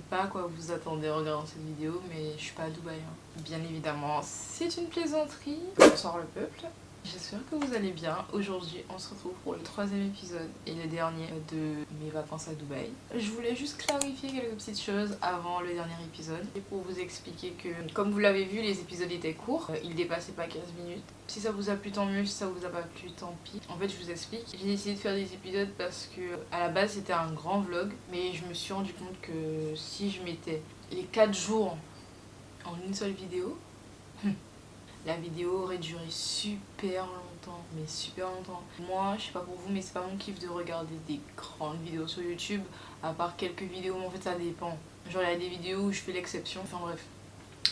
pas à quoi vous attendez en regardant cette vidéo, mais je suis pas à Dubaï. Bien évidemment, c'est une plaisanterie. Bonsoir le peuple. J'espère que vous allez bien. Aujourd'hui, on se retrouve pour le 3e épisode et le dernier de mes vacances à Dubaï. Je voulais juste clarifier quelques petites choses avant le dernier épisode et pour vous expliquer que, comme vous l'avez vu, les épisodes étaient courts. Ils dépassaient pas 15 minutes. Si ça vous a plu, tant mieux. Si ça vous a pas plu, tant pis. En fait, je vous explique. J'ai décidé de faire des épisodes parce que, à la base, c'était un grand vlog. Mais je me suis rendu compte que si je mettais les 4 jours en une seule vidéo, la vidéo aurait duré super longtemps, mais super longtemps. Moi, je sais pas pour vous, mais c'est pas mon kiff de regarder des grandes vidéos sur YouTube, à part quelques vidéos, mais en fait ça dépend. Genre il y a des vidéos où je fais l'exception, enfin bref,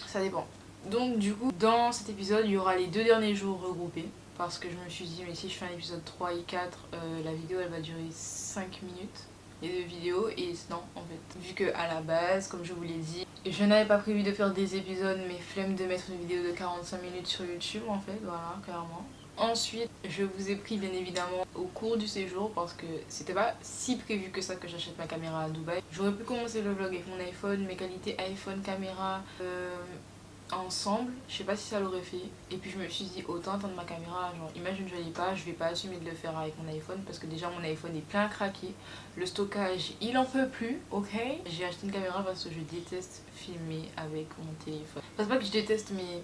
ça dépend. Donc du coup, dans cet épisode, il y aura les 2 derniers jours regroupés, parce que je me suis dit, mais si je fais un épisode 3 et 4, la vidéo elle va durer 5 minutes. Les 2 vidéos, et non en fait, vu que à la base, comme je vous l'ai dit, je n'avais pas prévu de faire des épisodes, mais flemme de mettre une vidéo de 45 minutes sur YouTube en fait, voilà, clairement. Ensuite, je vous ai pris bien évidemment au cours du séjour parce que c'était pas si prévu que ça que j'achète ma caméra à Dubaï. J'aurais pu commencer le vlog avec mon iPhone, mes qualités iPhone caméra ensemble, je sais pas si ça l'aurait fait. Et puis je me suis dit autant attendre ma caméra, genre imagine je l'ai pas, je vais pas assumer de le faire avec mon iPhone parce que déjà mon iPhone est plein à craquer, le stockage il en peut plus, ok. J'ai acheté une caméra parce que je déteste filmer avec mon téléphone. C'est pas que je déteste mais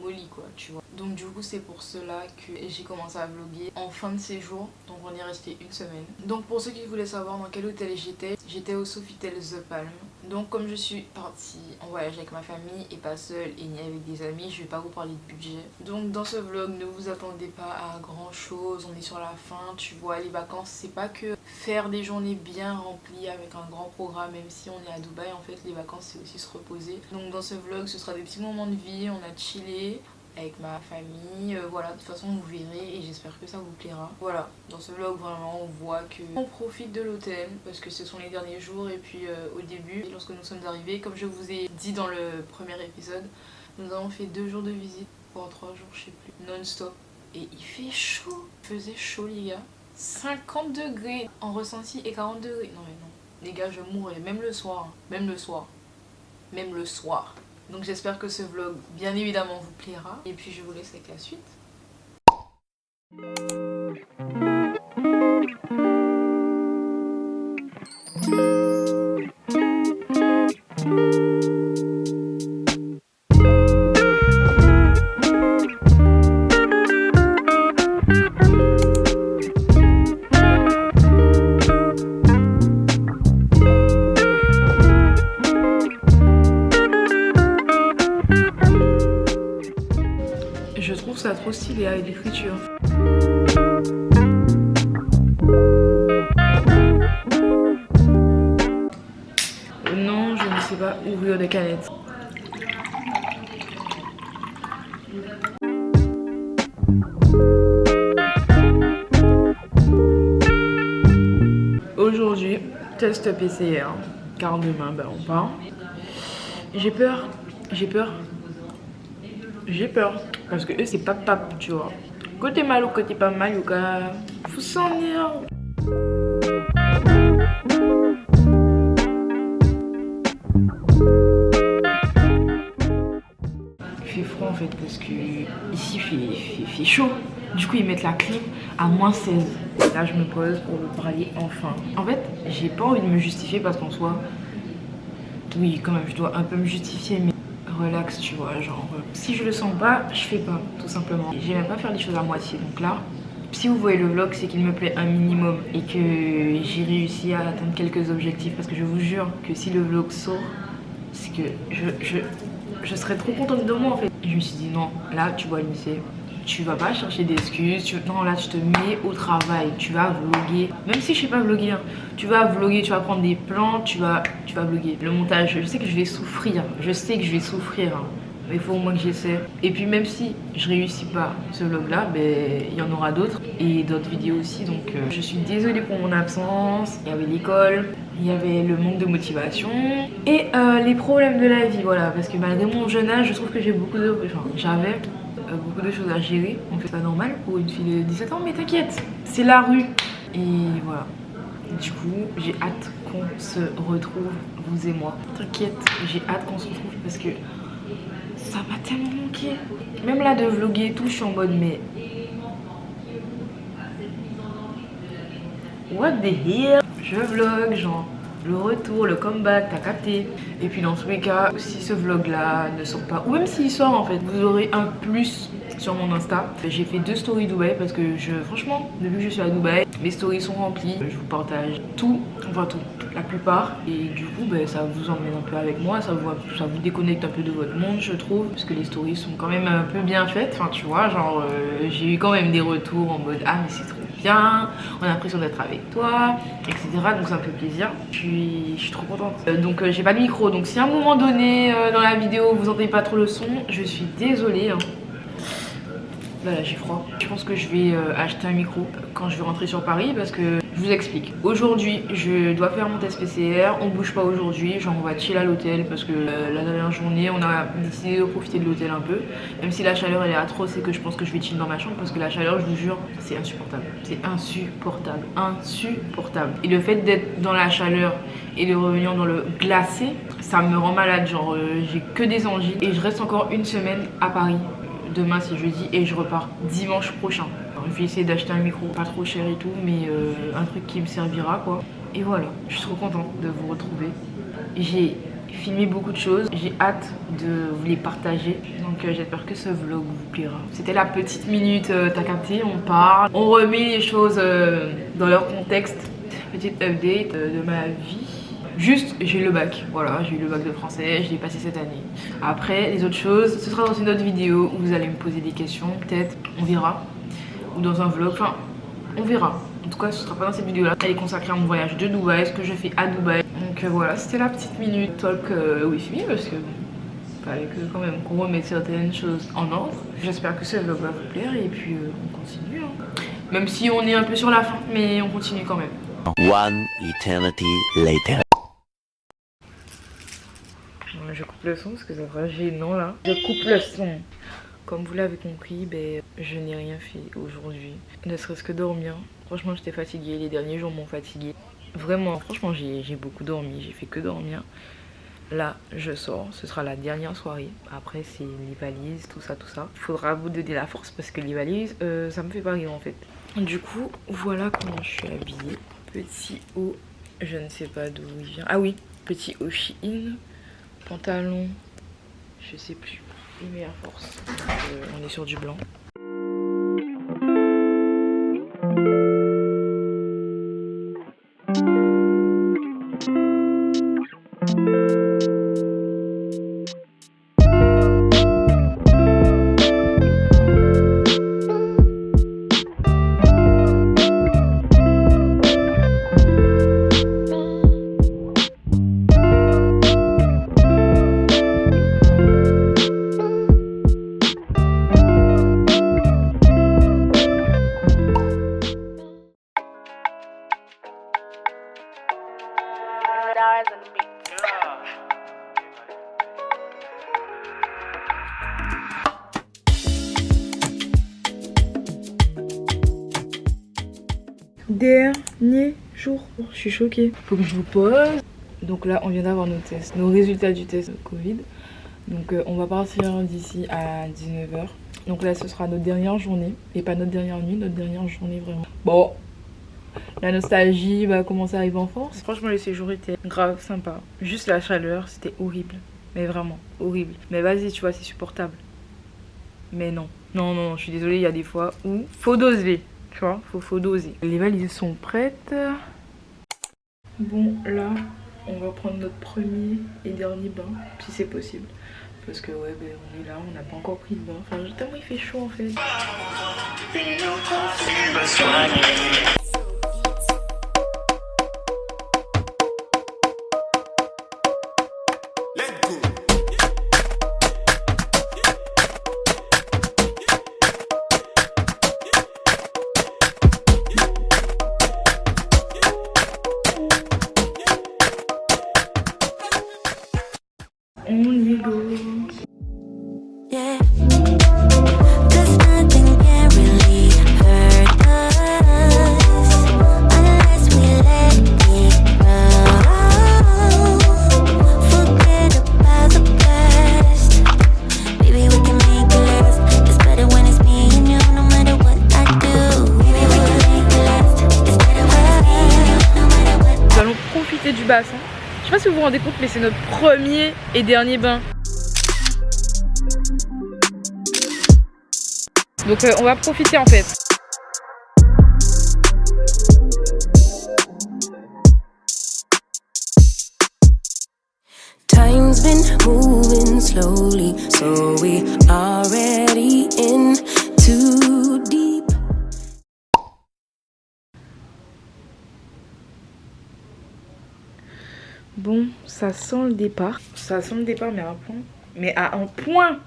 molly quoi, tu vois. Donc du coup c'est pour cela que j'ai commencé à vlogger en fin de séjour, donc on est resté une semaine. Donc pour ceux qui voulaient savoir dans quel hôtel j'étais au Sofitel The Palm. Donc comme je suis partie en voyage avec ma famille et pas seule et ni avec des amis, je vais pas vous parler de budget. Donc dans ce vlog, ne vous attendez pas à grand chose, on est sur la fin, tu vois. Les vacances c'est pas que faire des journées bien remplies avec un grand programme, même si on est à Dubaï, en fait les vacances c'est aussi se reposer. Donc dans ce vlog ce sera des petits moments de vie, on a chillé avec ma famille, voilà, de toute façon vous verrez et j'espère que ça vous plaira. Voilà, dans ce vlog vraiment on voit que on profite de l'hôtel parce que ce sont les derniers jours et puis au début, lorsque nous sommes arrivés, comme je vous ai dit dans le premier épisode, nous avons fait 2 jours de visite, pour 3 jours je sais plus, non-stop. Et il fait chaud, il faisait chaud les gars, 50 degrés en ressenti et 40 degrés, non mais non, les gars je mourrais, même le soir, même le soir, même le soir. Donc j'espère que ce vlog bien évidemment vous plaira et puis je vous laisse avec la suite. Je trouve ça trop stylé avec des fritures. Non, je ne sais pas ouvrir des canettes. Aujourd'hui, test PCR, car demain on part. J'ai peur, parce que eux c'est pas pape, tu vois. Côté mal ou côté pas mal, faut s'en venir. Il fait froid en fait parce que ici il fait chaud. Du coup ils mettent la clim à -16. Là je me pose pour vous parler enfin. En fait j'ai pas envie de me justifier parce qu'en soi, oui quand même je dois un peu me justifier mais relax tu vois, genre si je le sens pas, je fais pas tout simplement. J'aime pas faire les choses à moitié donc là, si vous voyez le vlog c'est qu'il me plaît un minimum et que j'ai réussi à atteindre quelques objectifs parce que je vous jure que si le vlog sort, c'est que je serais trop contente de moi en fait. Et je me suis dit non, là tu vois lycée, tu vas pas chercher d'excuses, non là tu te mets au travail, tu vas vlogger, même si je sais pas vlogger, hein. Tu vas vlogger, tu vas prendre des plans, tu vas vlogger. Le montage, je sais que je vais souffrir, hein. Mais il faut au moins que j'essaie. Et puis même si je réussis pas ce vlog là, ben il y en aura d'autres et d'autres vidéos aussi. Donc je suis désolée pour mon absence. Il y avait l'école, il y avait le manque de motivation et les problèmes de la vie, voilà. Parce que malgré mon jeune âge, je trouve que j'ai beaucoup de choses à gérer. Donc c'est pas normal pour une fille de 17 ans, mais t'inquiète, c'est la rue. Et voilà. Du coup, j'ai hâte qu'on se retrouve, vous et moi. T'inquiète, j'ai hâte qu'on se retrouve parce que ça m'a tellement manqué. Même là de vlogger et tout, je suis en mode mais... What the hell? Je vlog, genre le retour, le comeback, t'as capté. Et puis dans tous les cas, si ce vlog là ne sort pas, ou même s'il sort en fait, vous aurez un plus sur mon Insta. J'ai fait 2 stories Dubaï parce que franchement, depuis que je suis à Dubaï, mes stories sont remplies. Je vous partage tout, enfin tout, la plupart. Et du coup, ça vous emmène un peu avec moi, ça vous déconnecte un peu de votre monde, je trouve. Parce que les stories sont quand même un peu bien faites. Enfin, tu vois, genre, j'ai eu quand même des retours en mode ah, mais c'est trop bien, on a l'impression d'être avec toi, etc. Donc ça me fait plaisir. Je suis trop contente. Donc j'ai pas de micro. Donc si à un moment donné dans la vidéo vous entendez pas trop le son, je suis désolée. Hein. Là j'ai froid. Je pense que je vais acheter un micro quand je vais rentrer sur Paris parce que je vous explique. Aujourd'hui je dois faire mon test PCR, on bouge pas aujourd'hui, genre on va chill à l'hôtel parce que la dernière journée on a décidé de profiter de l'hôtel un peu. Même si la chaleur elle est atroce et que je pense que je vais chill dans ma chambre parce que la chaleur, je vous jure, c'est insupportable. C'est insupportable, insupportable. Et le fait d'être dans la chaleur et de revenir dans le glacé, ça me rend malade, genre j'ai que des angines et je reste encore une semaine à Paris. Demain c'est jeudi et je repars dimanche prochain. Alors, je vais essayer d'acheter un micro pas trop cher et tout, mais un truc qui me servira quoi. Et voilà, je suis trop contente de vous retrouver. J'ai filmé beaucoup de choses, j'ai hâte de vous les partager. Donc j'espère que ce vlog vous plaira. C'était la petite minute, t'as capté, on parle, on remet les choses dans leur contexte. Petite update de ma vie. Juste, j'ai eu le bac, voilà, j'ai eu le bac de français, je l'ai passé cette année. Après, les autres choses, ce sera dans une autre vidéo où vous allez me poser des questions, peut-être, on verra. Ou dans un vlog, enfin, on verra. En tout cas, ce sera pas dans cette vidéo-là. Elle est consacrée à mon voyage de Dubaï, ce que je fais à Dubaï. Donc voilà, c'était la petite minute talk with me, parce que fallait que quand même qu'on remette certaines choses en ordre. J'espère que ce vlog va vous plaire et puis on continue. Hein. Même si on est un peu sur la fin, mais on continue quand même. One eternity later. Je coupe le son parce que ça sera gênant là. Je coupe le son. Comme vous l'avez compris, je n'ai rien fait aujourd'hui. Ne serait-ce que dormir. Franchement, j'étais fatiguée. Les derniers jours m'ont fatiguée. Vraiment, franchement, j'ai beaucoup dormi. J'ai fait que dormir. Là, je sors. Ce sera la dernière soirée. Après, c'est les valises, tout ça, tout ça. Il faudra vous donner la force parce que les valises, ça me fait pas rire en fait. Du coup, voilà comment je suis habillée. Petit haut, je ne sais pas d'où il vient. Ah oui, petit haut Shein. Pantalon, je sais plus, les meilleures forces. On est sur du blanc. Dernier jour, je suis choquée. Faut que je vous pose. Donc là, on vient d'avoir nos tests, nos résultats du test Covid. Donc on va partir d'ici à 19 h. Donc là, ce sera notre dernière journée. Et pas notre dernière nuit, notre dernière journée vraiment. Bon, la nostalgie va commencer à arriver en force. Franchement, le séjour était grave sympa. Juste la chaleur, c'était horrible. Mais vraiment, horrible. Mais vas-y, tu vois, c'est supportable. Mais non. Non, je suis désolée, il y a des fois où faut doser. Tu vois, faut doser. Les valises sont prêtes. Bon, là, on va prendre notre premier et dernier bain, si c'est possible. Parce que ouais, on est là, on n'a pas encore pris de bain. Enfin, tellement il fait chaud en fait. On y go. Yeah. Cause nothing can really hurt us unless we let pas si vous vous rendez compte, mais c'est notre premier et dernier bain. Donc on va profiter en fait. Time's been moving slowly, so we already in too deep. Bon, ça sent le départ. Ça sent le départ, mais à un point. Mais à un point.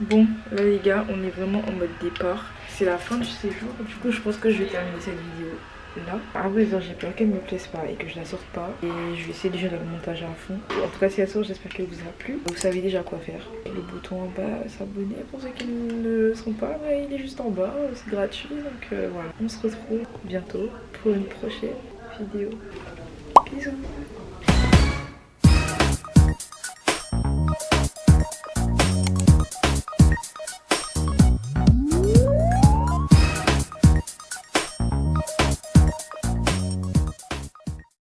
Bon, là les gars, on est vraiment en mode départ. C'est la fin du séjour. Du coup, je pense que je vais terminer cette vidéo là. À vrai dire, j'ai peur qu'elle me plaise pas et que je la sorte pas. Et je vais essayer déjà de le montage à fond. En tout cas, si elle sort, j'espère qu'elle vous a plu. Vous savez déjà quoi faire. Le bouton en bas, s'abonner pour ceux qui ne le sont pas, mais il est juste en bas. C'est gratuit. Donc voilà. On se retrouve bientôt pour une prochaine vidéo. Bisous.